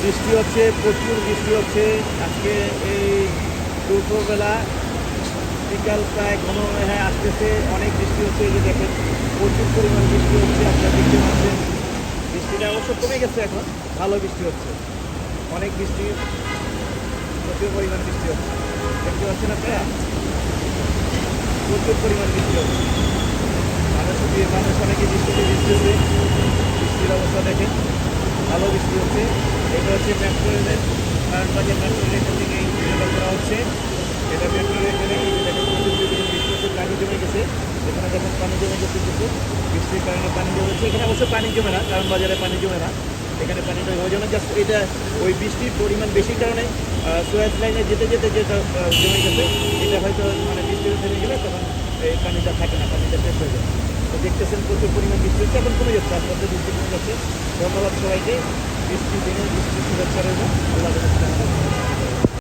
বৃষ্টি হচ্ছে, প্রচুর বৃষ্টি হচ্ছে আজকে। এই দুপুরবেলা বিকাল প্রায় ঘন হয়ে আসতেছে, অনেক বৃষ্টি হচ্ছে। এই যে দেখেন প্রচুর পরিমাণ বৃষ্টি হচ্ছে, আপনারা দেখতে পাচ্ছেন। বৃষ্টিটা অবশ্য কমে গেছে, এখন ভালো বৃষ্টি হচ্ছে, অনেক বৃষ্টি, প্রচুর পরিমাণ বৃষ্টি হচ্ছে। দেখতে পাচ্ছেন আপনারা, প্রচুর পরিমাণ বৃষ্টি হচ্ছে। মানুষ অনেকে বৃষ্টিতে ভিজতেছে। বৃষ্টির অবস্থা দেখেন, ভালো বৃষ্টি হচ্ছে। এটা হচ্ছে মেট্রো রেলের নারায়ণগঞ্জের মেট্রো রেল থেকে এই ভিডিওটা করা হচ্ছে। এটা মেট্রো রেল এখানে দেখেন প্রচুর পরিমাণ বৃষ্টি হচ্ছে, পানি জমে গেছে। এখানে দেখেন পানি জমে গেছে কিছু, বৃষ্টির কারণে পানি জমেছে। এখানে অবশ্য পানি জমে না, কারণ বাজারে পানি জমে না, এখানে পানিটা ওই জন্য জাস্ট এটা ওই বৃষ্টির পরিমাণ বেশির কারণে সুয়েজ লাইনে যেতে যেতে যেটা জমে গেছে, এটা হয়তো মানে বৃষ্টিতে থেমে গেলে তখন এই পানিটা থাকে না, পানিটা শেষ হয়ে যায়। তো দেখতেছেন প্রচুর পরিমাণ বৃষ্টি হচ্ছে, এখন কমে যাচ্ছে, আস্তে আস্তে বৃষ্টি কমে যাচ্ছে। ধন্যবাদ সবাইকে, বৃষ্টি দিনে বৃষ্টির শুভেচ্ছা রইল। আল্লাহ হাফেজ।